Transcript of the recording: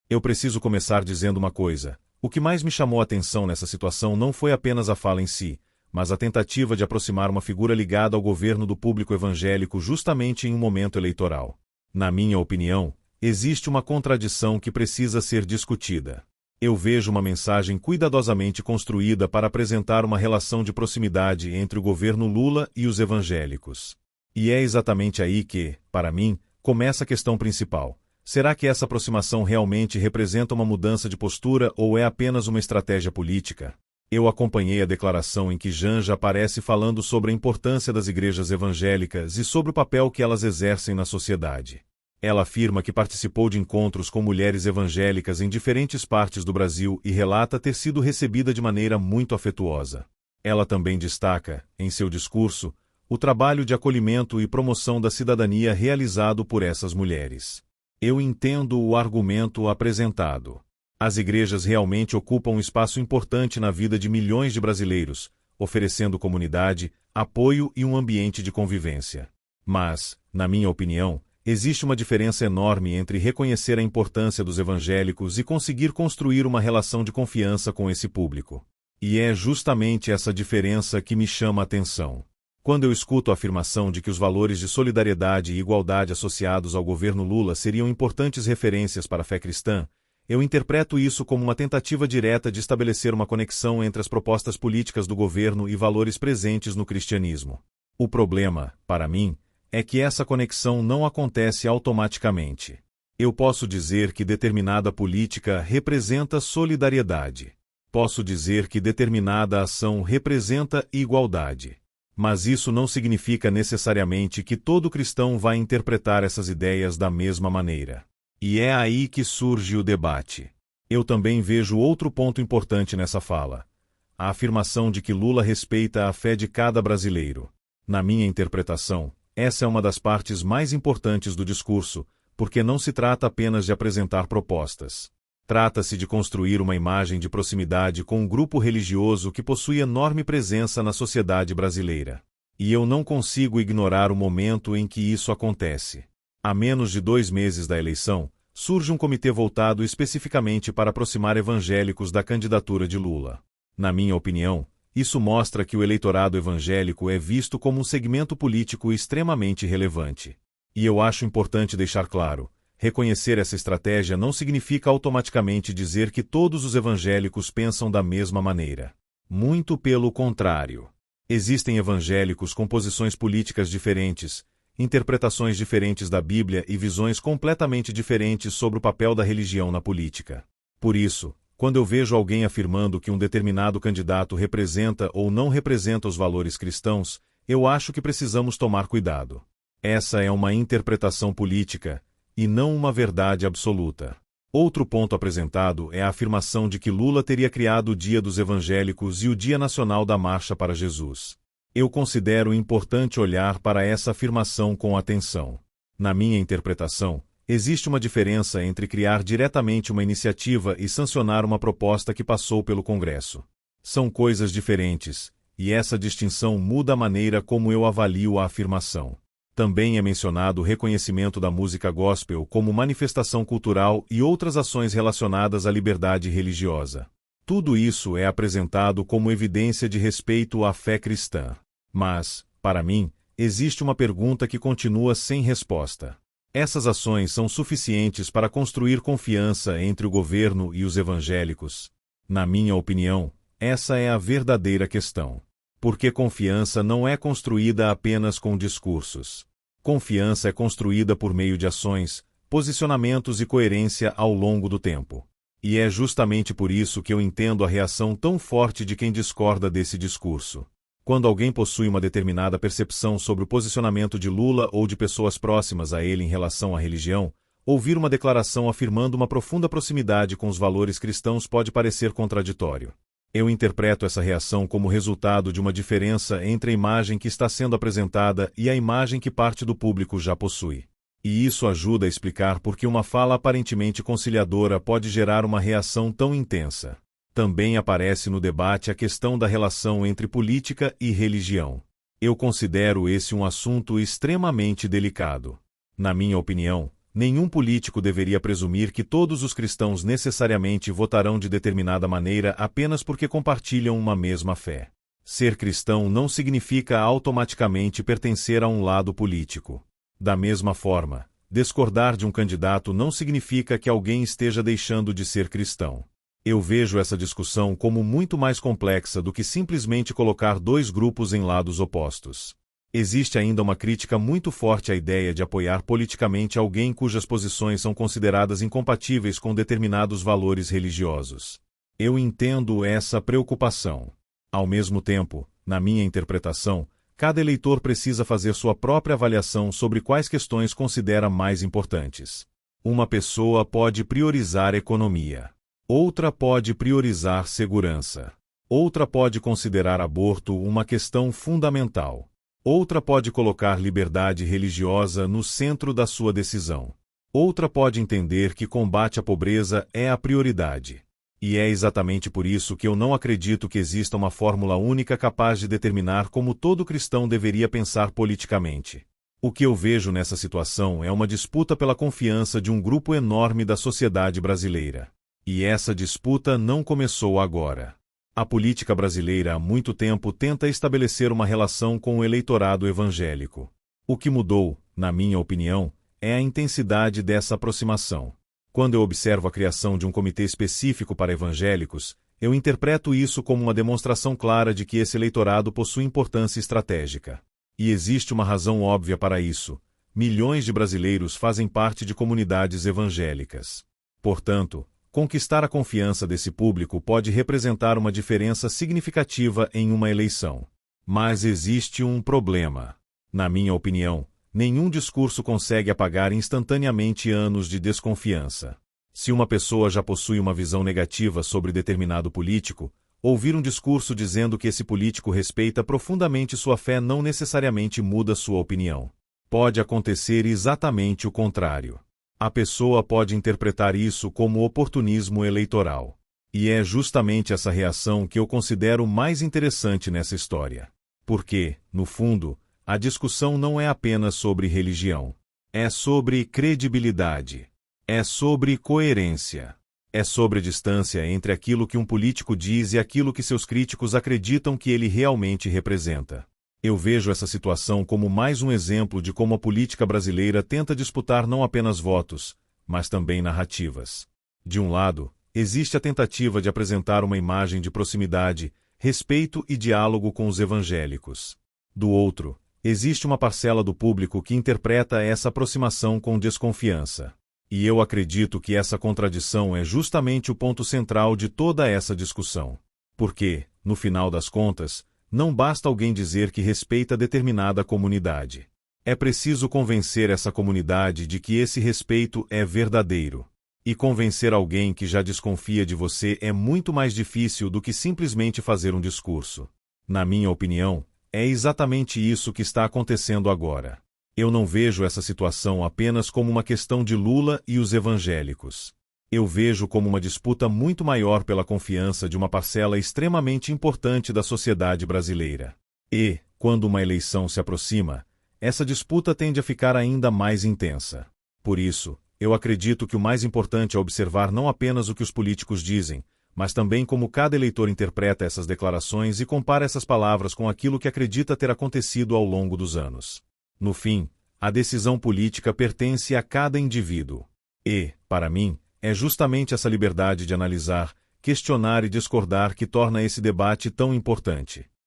Eu preciso começar dizendo uma coisa. O que mais me chamou a atenção nessa situação não foi apenas a fala em si, mas a tentativa de aproximar uma figura ligada ao governo do público evangélico justamente em um momento eleitoral. Na minha opinião, existe uma contradição que precisa ser discutida. Eu vejo uma mensagem cuidadosamente construída para apresentar uma relação de proximidade entre o governo Lula e os evangélicos. E é exatamente aí que, para mim, começa a questão principal. Será que essa aproximação realmente representa uma mudança de postura ou é apenas uma estratégia política? Eu acompanhei a declaração em que Janja aparece falando sobre a importância das igrejas evangélicas e sobre o papel que elas exercem na sociedade. Ela afirma que participou de encontros com mulheres evangélicas em diferentes partes do Brasil e relata ter sido recebida de maneira muito afetuosa. Ela também destaca, em seu discurso, o trabalho de acolhimento e promoção da cidadania realizado por essas mulheres. Eu entendo o argumento apresentado. As igrejas realmente ocupam um espaço importante na vida de milhões de brasileiros, oferecendo comunidade, apoio e um ambiente de convivência. Mas, na minha opinião, existe uma diferença enorme entre reconhecer a importância dos evangélicos e conseguir construir uma relação de confiança com esse público. E é justamente essa diferença que me chama a atenção. Quando eu escuto a afirmação de que os valores de solidariedade e igualdade associados ao governo Lula seriam importantes referências para a fé cristã, eu interpreto isso como uma tentativa direta de estabelecer uma conexão entre as propostas políticas do governo e valores presentes no cristianismo. O problema, para mim, é que essa conexão não acontece automaticamente. Eu posso dizer que determinada política representa solidariedade. Posso dizer que determinada ação representa igualdade. Mas isso não significa necessariamente que todo cristão vai interpretar essas ideias da mesma maneira. E é aí que surge o debate. Eu também vejo outro ponto importante nessa fala. A afirmação de que Lula respeita a fé de cada brasileiro. Na minha interpretação, essa é uma das partes mais importantes do discurso, porque não se trata apenas de apresentar propostas. Trata-se de construir uma imagem de proximidade com um grupo religioso que possui enorme presença na sociedade brasileira. E eu não consigo ignorar o momento em que isso acontece. Há menos de 2 meses da eleição, surge um comitê voltado especificamente para aproximar evangélicos da candidatura de Lula. Na minha opinião, isso mostra que o eleitorado evangélico é visto como um segmento político extremamente relevante. E eu acho importante deixar claro, reconhecer essa estratégia não significa automaticamente dizer que todos os evangélicos pensam da mesma maneira. Muito pelo contrário. Existem evangélicos com posições políticas diferentes, interpretações diferentes da Bíblia e visões completamente diferentes sobre o papel da religião na política. Por isso, quando eu vejo alguém afirmando que um determinado candidato representa ou não representa os valores cristãos, eu acho que precisamos tomar cuidado. Essa é uma interpretação política, e não uma verdade absoluta. Outro ponto apresentado é a afirmação de que Lula teria criado o Dia dos Evangélicos e o Dia Nacional da Marcha para Jesus. Eu considero importante olhar para essa afirmação com atenção. Na minha interpretação, existe uma diferença entre criar diretamente uma iniciativa e sancionar uma proposta que passou pelo Congresso. São coisas diferentes, e essa distinção muda a maneira como eu avalio a afirmação. Também é mencionado o reconhecimento da música gospel como manifestação cultural e outras ações relacionadas à liberdade religiosa. Tudo isso é apresentado como evidência de respeito à fé cristã. Mas, para mim, existe uma pergunta que continua sem resposta. Essas ações são suficientes para construir confiança entre o governo e os evangélicos? Na minha opinião, essa é a verdadeira questão. Porque confiança não é construída apenas com discursos. Confiança é construída por meio de ações, posicionamentos e coerência ao longo do tempo. E é justamente por isso que eu entendo a reação tão forte de quem discorda desse discurso. Quando alguém possui uma determinada percepção sobre o posicionamento de Lula ou de pessoas próximas a ele em relação à religião, ouvir uma declaração afirmando uma profunda proximidade com os valores cristãos pode parecer contraditório. Eu interpreto essa reação como resultado de uma diferença entre a imagem que está sendo apresentada e a imagem que parte do público já possui. E isso ajuda a explicar por que uma fala aparentemente conciliadora pode gerar uma reação tão intensa. Também aparece no debate a questão da relação entre política e religião. Eu considero esse um assunto extremamente delicado. Na minha opinião, Nenhum político deveria presumir que todos os cristãos necessariamente votarão de determinada maneira apenas porque compartilham uma mesma fé. Ser cristão não significa automaticamente pertencer a um lado político. Da mesma forma, discordar de um candidato não significa que alguém esteja deixando de ser cristão. Eu vejo essa discussão como muito mais complexa do que simplesmente colocar dois grupos em lados opostos. Existe ainda uma crítica muito forte à ideia de apoiar politicamente alguém cujas posições são consideradas incompatíveis com determinados valores religiosos. Eu entendo essa preocupação. Ao mesmo tempo, na minha interpretação, cada eleitor precisa fazer sua própria avaliação sobre quais questões considera mais importantes. Uma pessoa pode priorizar economia. Outra pode priorizar segurança. Outra pode considerar aborto uma questão fundamental. Outra pode colocar liberdade religiosa no centro da sua decisão. Outra pode entender que combate à pobreza é a prioridade. E é exatamente por isso que eu não acredito que exista uma fórmula única capaz de determinar como todo cristão deveria pensar politicamente. O que eu vejo nessa situação é uma disputa pela confiança de um grupo enorme da sociedade brasileira. E essa disputa não começou agora. A política brasileira há muito tempo tenta estabelecer uma relação com o eleitorado evangélico. O que mudou, na minha opinião, é a intensidade dessa aproximação. Quando eu observo a criação de um comitê específico para evangélicos, eu interpreto isso como uma demonstração clara de que esse eleitorado possui importância estratégica. E existe uma razão óbvia para isso. Milhões de brasileiros fazem parte de comunidades evangélicas. Portanto, conquistar a confiança desse público pode representar uma diferença significativa em uma eleição. Mas existe um problema. Na minha opinião, nenhum discurso consegue apagar instantaneamente anos de desconfiança. Se uma pessoa já possui uma visão negativa sobre determinado político, ouvir um discurso dizendo que esse político respeita profundamente sua fé não necessariamente muda sua opinião. Pode acontecer exatamente o contrário. A pessoa pode interpretar isso como oportunismo eleitoral. E é justamente essa reação que eu considero mais interessante nessa história. Porque, no fundo, a discussão não é apenas sobre religião. É sobre credibilidade. É sobre coerência. É sobre a distância entre aquilo que um político diz e aquilo que seus críticos acreditam que ele realmente representa. Eu vejo essa situação como mais um exemplo de como a política brasileira tenta disputar não apenas votos, mas também narrativas. De um lado, existe a tentativa de apresentar uma imagem de proximidade, respeito e diálogo com os evangélicos. Do outro, existe uma parcela do público que interpreta essa aproximação com desconfiança. E eu acredito que essa contradição é justamente o ponto central de toda essa discussão. Porque, no final das contas, não basta alguém dizer que respeita determinada comunidade. É preciso convencer essa comunidade de que esse respeito é verdadeiro. E convencer alguém que já desconfia de você é muito mais difícil do que simplesmente fazer um discurso. Na minha opinião, é exatamente isso que está acontecendo agora. Eu não vejo essa situação apenas como uma questão de Lula e os evangélicos. Eu vejo como uma disputa muito maior pela confiança de uma parcela extremamente importante da sociedade brasileira. E, quando uma eleição se aproxima, essa disputa tende a ficar ainda mais intensa. Por isso, eu acredito que o mais importante é observar não apenas o que os políticos dizem, mas também como cada eleitor interpreta essas declarações e compara essas palavras com aquilo que acredita ter acontecido ao longo dos anos. No fim, a decisão política pertence a cada indivíduo. E, para mim, é justamente essa liberdade de analisar, questionar e discordar que torna esse debate tão importante.